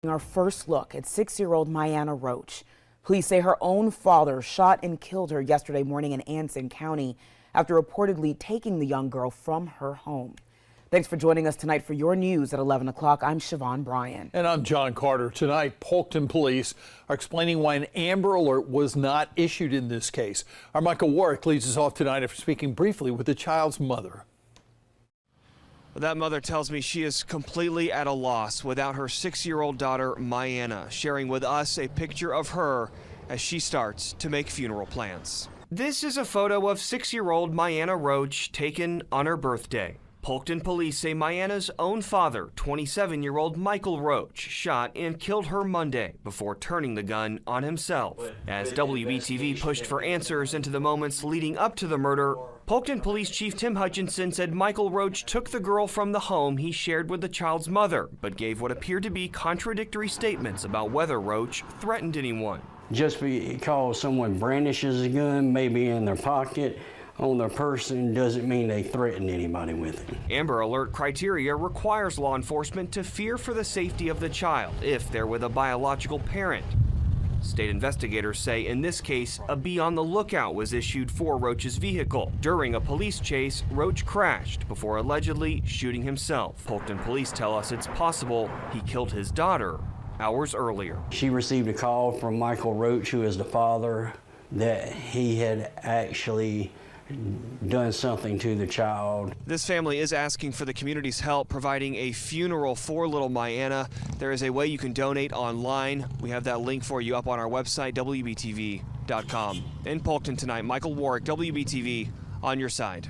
Our first look at 6-year-old Mianna Roach. Police say her own father shot and killed her yesterday morning in Anson County after reportedly taking the young girl from her home. Thanks for joining us tonight for your news at 11 o'clock. I'm Siobhan Bryan. And I'm John Carter. Tonight, Polkton police are explaining why an Amber Alert was not issued in this case. Our Michael Warwick leads us off tonight after speaking briefly with the child's mother. That mother tells me she is completely at a loss without her 6-year-old daughter, Mianna, sharing with us a picture of her as she starts to make funeral plans. This is a photo of 6-year-old Mianna Roach taken on her birthday. Polkton police say Mianna's own father, 27-year-old Michael Roach, shot and killed her Monday before turning the gun on himself. As WBTV pushed for answers into the moments leading up to the murder, Polkton Police Chief Tim Hutchinson said Michael Roach took the girl from the home he shared with the child's mother, but gave what appeared to be contradictory statements about whether Roach threatened anyone. Just because someone brandishes a gun, maybe in their pocket, on their person, doesn't mean they threaten anybody with it. Amber Alert criteria requires law enforcement to fear for the safety of the child if they're with a biological parent. State investigators say in this case, a be on the lookout was issued for Roach's vehicle. During a police chase, Roach crashed before allegedly shooting himself. Polkton police tell us it's possible he killed his daughter hours earlier. She received a call from Michael Roach, who is the father, that he had actually done something to the child. This family is asking for the community's help providing a funeral for little Mianna. There is a way you can donate online. We have that link for you up on our website, WBTV.com. In Polkton tonight, Michael Warwick, WBTV, on your side.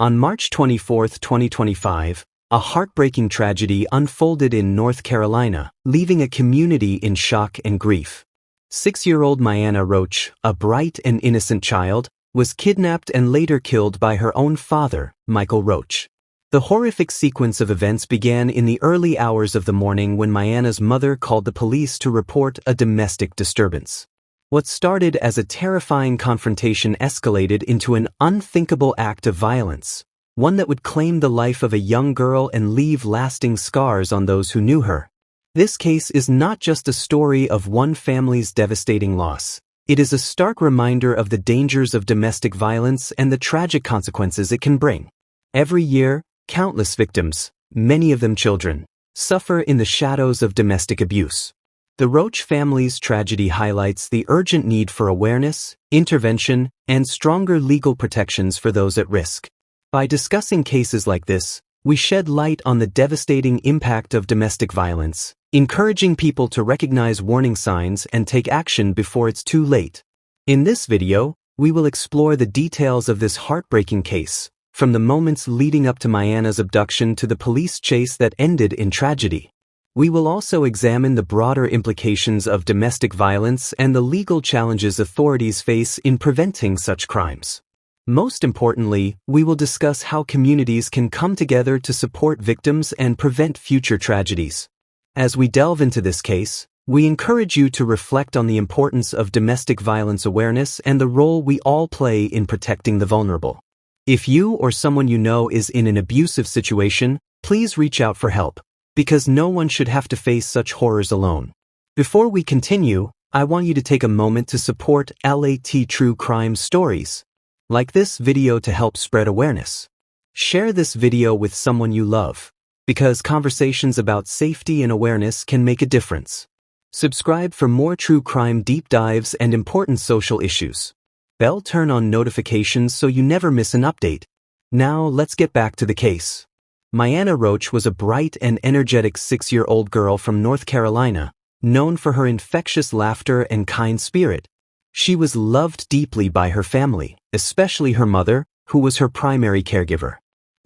On March 24, 2025, a heartbreaking tragedy unfolded in North Carolina, leaving a community in shock and grief. 6-year-old Mianna Roach, a bright and innocent child, was kidnapped and later killed by her own father, Michael Roach. The horrific sequence of events began in the early hours of the morning when Mianna's mother called the police to report a domestic disturbance. What started as a terrifying confrontation escalated into an unthinkable act of violence, one that would claim the life of a young girl and leave lasting scars on those who knew her. This case is not just a story of one family's devastating loss. It is a stark reminder of the dangers of domestic violence and the tragic consequences it can bring. Every year, countless victims, many of them children, suffer in the shadows of domestic abuse. The Roach family's tragedy highlights the urgent need for awareness, intervention, and stronger legal protections for those at risk. By discussing cases like this, we shed light on the devastating impact of domestic violence, encouraging people to recognize warning signs and take action before it's too late. In this video, we will explore the details of this heartbreaking case, from the moments leading up to Mianna's abduction to the police chase that ended in tragedy. We will also examine the broader implications of domestic violence and the legal challenges authorities face in preventing such crimes. Most importantly, we will discuss how communities can come together to support victims and prevent future tragedies. As we delve into this case, we encourage you to reflect on the importance of domestic violence awareness and the role we all play in protecting the vulnerable. If you or someone you know is in an abusive situation, please reach out for help, because no one should have to face such horrors alone. Before we continue, I want you to take a moment to support LAT True Crime Stories. Like this video to help spread awareness. Share this video with someone you love, because conversations about safety and awareness can make a difference. Subscribe for more true crime deep dives and important social issues. Bell turn on notifications so you never miss an update. Now let's get back to the case. Mianna Roach was a bright and energetic 6-year-old girl from North Carolina, known for her infectious laughter and kind spirit. She was loved deeply by her family, especially her mother, who was her primary caregiver.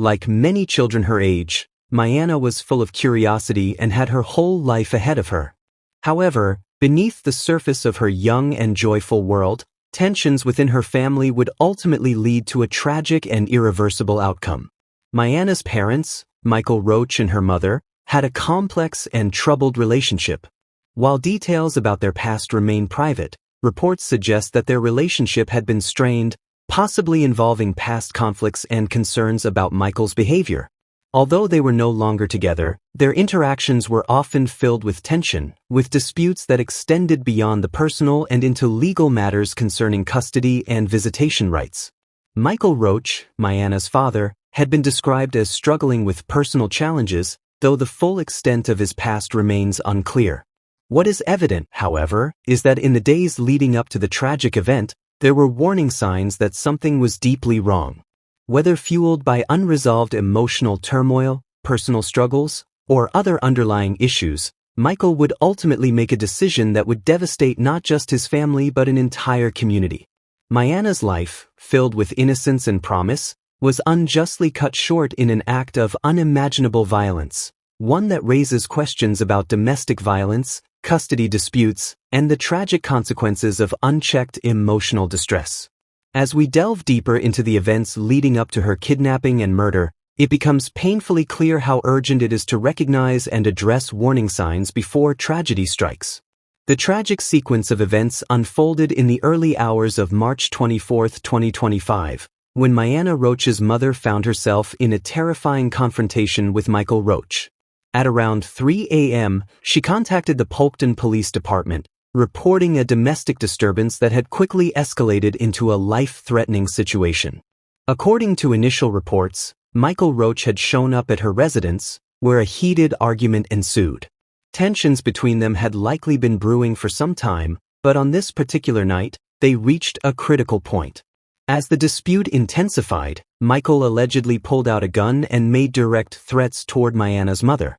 Like many children her age, Mianna was full of curiosity and had her whole life ahead of her. However, beneath the surface of her young and joyful world, tensions within her family would ultimately lead to a tragic and irreversible outcome. Mianna's parents, Michael Roach and her mother, had a complex and troubled relationship. While details about their past remain private, reports suggest that their relationship had been strained, possibly involving past conflicts and concerns about Michael's behavior. Although they were no longer together, their interactions were often filled with tension, with disputes that extended beyond the personal and into legal matters concerning custody and visitation rights. Michael Roach, Mianna's father, had been described as struggling with personal challenges, though the full extent of his past remains unclear. What is evident, however, is that in the days leading up to the tragic event, there were warning signs that something was deeply wrong. Whether fueled by unresolved emotional turmoil, personal struggles, or other underlying issues, Michael would ultimately make a decision that would devastate not just his family but an entire community. Mianna's life, filled with innocence and promise, was unjustly cut short in an act of unimaginable violence, one that raises questions about domestic violence, custody disputes, and the tragic consequences of unchecked emotional distress. As we delve deeper into the events leading up to her kidnapping and murder, it becomes painfully clear how urgent it is to recognize and address warning signs before tragedy strikes. The tragic sequence of events unfolded in the early hours of March 24, 2025, when Mianna Roach's mother found herself in a terrifying confrontation with Michael Roach. At around 3 a.m., she contacted the Polkton Police Department, reporting a domestic disturbance that had quickly escalated into a life-threatening situation. According to initial reports, Michael Roach had shown up at her residence, where a heated argument ensued. Tensions between them had likely been brewing for some time, but on this particular night, they reached a critical point. As the dispute intensified, Michael allegedly pulled out a gun and made direct threats toward Mianna's mother.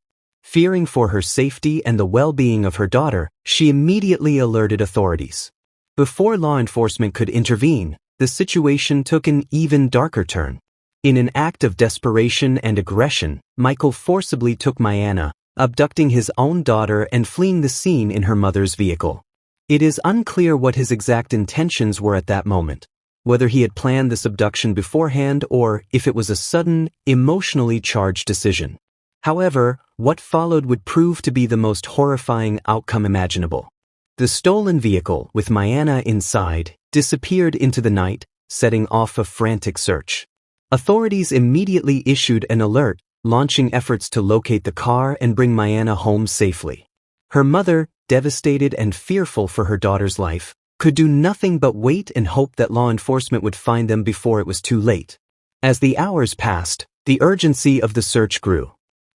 Fearing for her safety and the well-being of her daughter, she immediately alerted authorities. Before law enforcement could intervene, the situation took an even darker turn. In an act of desperation and aggression, Michael forcibly took Mianna, abducting his own daughter and fleeing the scene in her mother's vehicle. It is unclear what his exact intentions were at that moment, whether he had planned this abduction beforehand or if it was a sudden, emotionally charged decision. However, what followed would prove to be the most horrifying outcome imaginable. The stolen vehicle, with Mianna inside, disappeared into the night, setting off a frantic search. Authorities immediately issued an alert, launching efforts to locate the car and bring Mianna home safely. Her mother, devastated and fearful for her daughter's life, could do nothing but wait and hope that law enforcement would find them before it was too late. As the hours passed, the urgency of the search grew.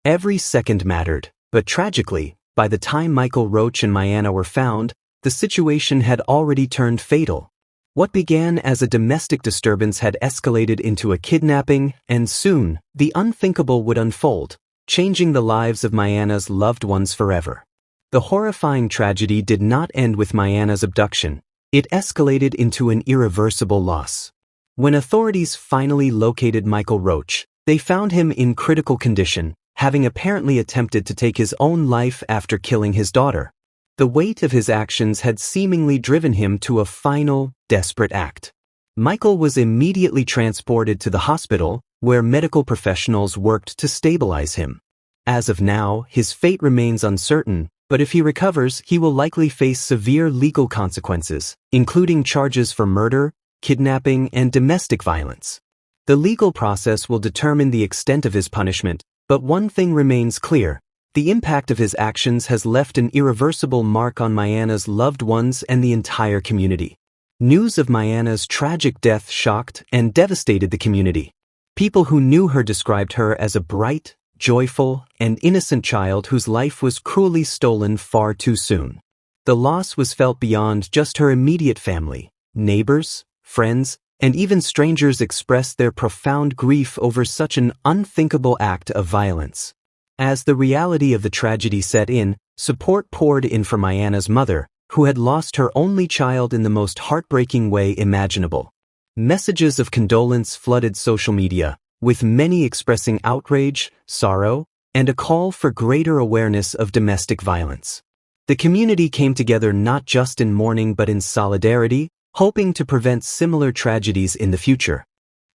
Every second mattered, but tragically, by the time Michael Roach and Mianna were found, the situation had already turned fatal. What began as a domestic disturbance had escalated into a kidnapping, and soon, the unthinkable would unfold, changing the lives of Mianna's loved ones forever. The horrifying tragedy did not end with Mianna's abduction. It escalated into an irreversible loss. When authorities finally located Michael Roach, they found him in critical condition, having apparently attempted to take his own life after killing his daughter. The weight of his actions had seemingly driven him to a final, desperate act. Michael was immediately transported to the hospital, where medical professionals worked to stabilize him. As of now, his fate remains uncertain, but if he recovers, he will likely face severe legal consequences, including charges for murder, kidnapping, and domestic violence. The legal process will determine the extent of his punishment, but one thing remains clear. The impact of his actions has left an irreversible mark on Mianna's loved ones and the entire community. News of Mianna's tragic death shocked and devastated the community. People who knew her described her as a bright, joyful, and innocent child whose life was cruelly stolen far too soon. The loss was felt beyond just her immediate family. Neighbors, friends, and even strangers expressed their profound grief over such an unthinkable act of violence. As the reality of the tragedy set in, support poured in for Mianna's mother, who had lost her only child in the most heartbreaking way imaginable. Messages of condolence flooded social media, with many expressing outrage, sorrow, and a call for greater awareness of domestic violence. The community came together not just in mourning but in solidarity, hoping to prevent similar tragedies in the future.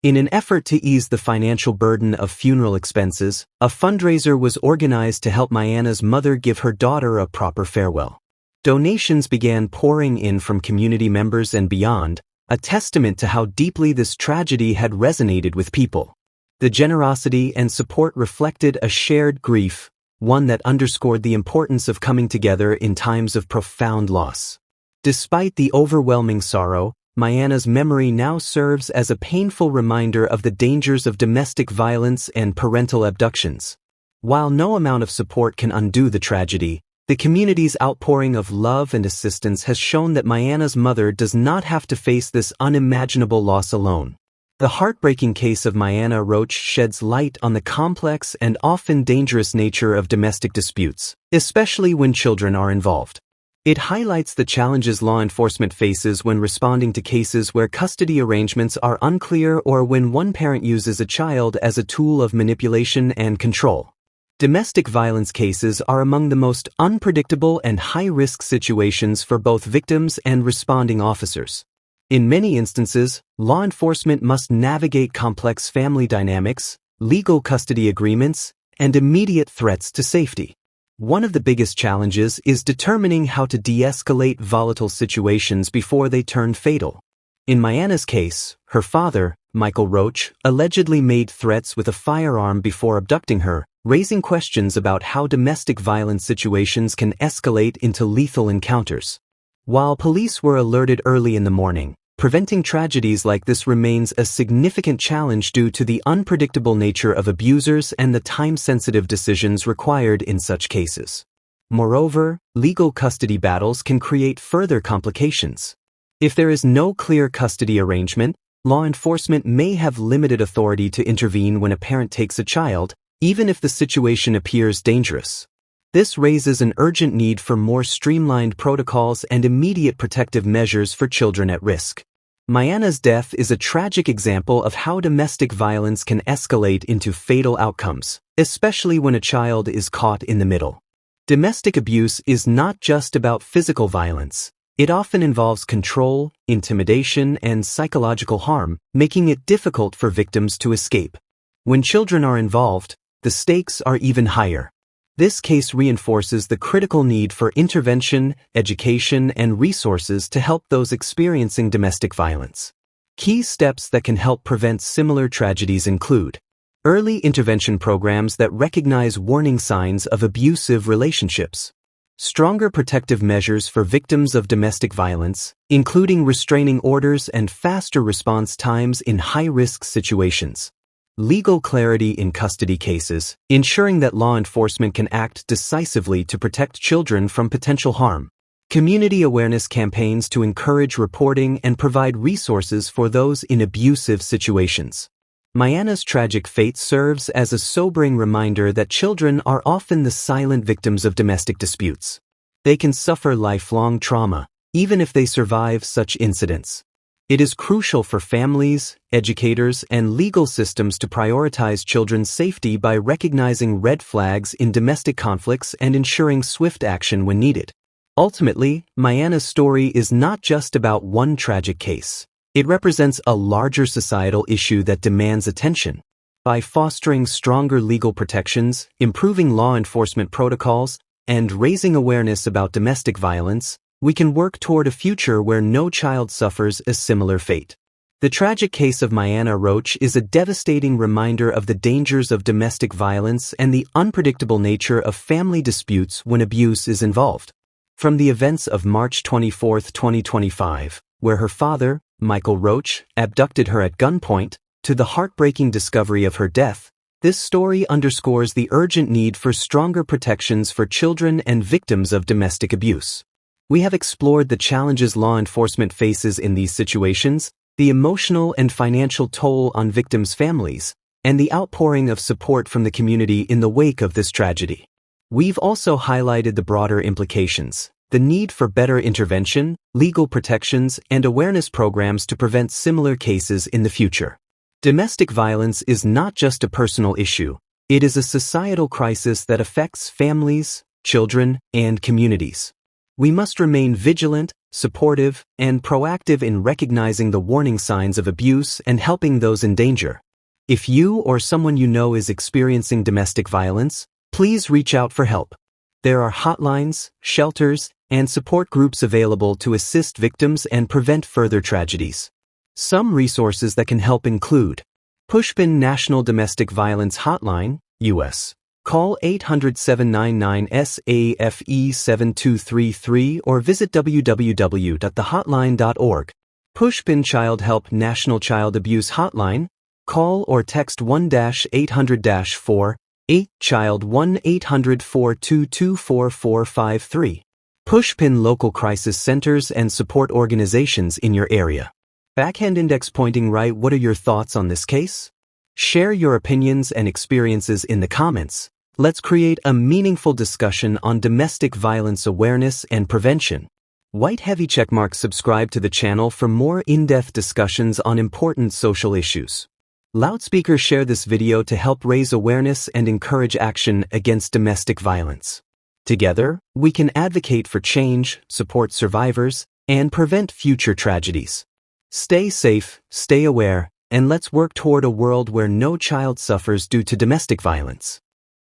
In an effort to ease the financial burden of funeral expenses, a fundraiser was organized to help Mianna's mother give her daughter a proper farewell. Donations began pouring in from community members and beyond, a testament to how deeply this tragedy had resonated with people. The generosity and support reflected a shared grief, one that underscored the importance of coming together in times of profound loss. Despite the overwhelming sorrow, Mianna's memory now serves as a painful reminder of the dangers of domestic violence and parental abductions. While no amount of support can undo the tragedy, the community's outpouring of love and assistance has shown that Mianna's mother does not have to face this unimaginable loss alone. The heartbreaking case of Mianna Roach sheds light on the complex and often dangerous nature of domestic disputes, especially when children are involved. It highlights the challenges law enforcement faces when responding to cases where custody arrangements are unclear or when one parent uses a child as a tool of manipulation and control. Domestic violence cases are among the most unpredictable and high-risk situations for both victims and responding officers. In many instances, law enforcement must navigate complex family dynamics, legal custody agreements, and immediate threats to safety. One of the biggest challenges is determining how to de-escalate volatile situations before they turn fatal. In Mianna's case, her father, Michael Roach, allegedly made threats with a firearm before abducting her, raising questions about how domestic violence situations can escalate into lethal encounters. While police were alerted early in the morning, preventing tragedies like this remains a significant challenge due to the unpredictable nature of abusers and the time-sensitive decisions required in such cases. Moreover, legal custody battles can create further complications. If there is no clear custody arrangement, law enforcement may have limited authority to intervene when a parent takes a child, even if the situation appears dangerous. This raises an urgent need for more streamlined protocols and immediate protective measures for children at risk. Mianna's death is a tragic example of how domestic violence can escalate into fatal outcomes, especially when a child is caught in the middle. Domestic abuse is not just about physical violence. It often involves control, intimidation, and psychological harm, making it difficult for victims to escape. When children are involved, the stakes are even higher. This case reinforces the critical need for intervention, education, and resources to help those experiencing domestic violence. Key steps that can help prevent similar tragedies include early intervention programs that recognize warning signs of abusive relationships, stronger protective measures for victims of domestic violence, including restraining orders and faster response times in high-risk situations, legal clarity in custody cases, ensuring that law enforcement can act decisively to protect children from potential harm, community awareness campaigns to encourage reporting and provide resources for those in abusive situations. Mianna's tragic fate serves as a sobering reminder that children are often the silent victims of domestic disputes. They can suffer lifelong trauma, even if they survive such incidents. It is crucial for families, educators, and legal systems to prioritize children's safety by recognizing red flags in domestic conflicts and ensuring swift action when needed. Ultimately, Mianna's story is not just about one tragic case. It represents a larger societal issue that demands attention. By fostering stronger legal protections, improving law enforcement protocols, and raising awareness about domestic violence, we can work toward a future where no child suffers a similar fate. The tragic case of Mianna Roach is a devastating reminder of the dangers of domestic violence and the unpredictable nature of family disputes when abuse is involved. From the events of March 24, 2025, where her father, Michael Roach, abducted her at gunpoint, to the heartbreaking discovery of her death, this story underscores the urgent need for stronger protections for children and victims of domestic abuse. We have explored the challenges law enforcement faces in these situations, the emotional and financial toll on victims' families, and the outpouring of support from the community in the wake of this tragedy. We've also highlighted the broader implications, the need for better intervention, legal protections, and awareness programs to prevent similar cases in the future. Domestic violence is not just a personal issue, it is a societal crisis that affects families, children, and communities. We must remain vigilant, supportive, and proactive in recognizing the warning signs of abuse and helping those in danger. If you or someone you know is experiencing domestic violence, please reach out for help. There are hotlines, shelters, and support groups available to assist victims and prevent further tragedies. Some resources that can help include Pushpin National Domestic Violence Hotline, U.S. Call 800-799-SAFE-7233 or visit www.thehotline.org. Pushpin Child Help National Child Abuse Hotline. Call or text 1-800-4-8-CHILD 1-800-422-4453. Pushpin local crisis centers and support organizations in your area. Backhand index pointing right. What are your thoughts on this case? Share your opinions and experiences in the comments. Let's create a meaningful discussion on domestic violence awareness and prevention. White heavy checkmark. Subscribe to the channel for more in-depth discussions on important social issues. Loudspeaker. Share this video to help raise awareness and encourage action against domestic violence. Together, we can advocate for change, support survivors, and prevent future tragedies. Stay safe, stay aware, and let's work toward a world where no child suffers due to domestic violence.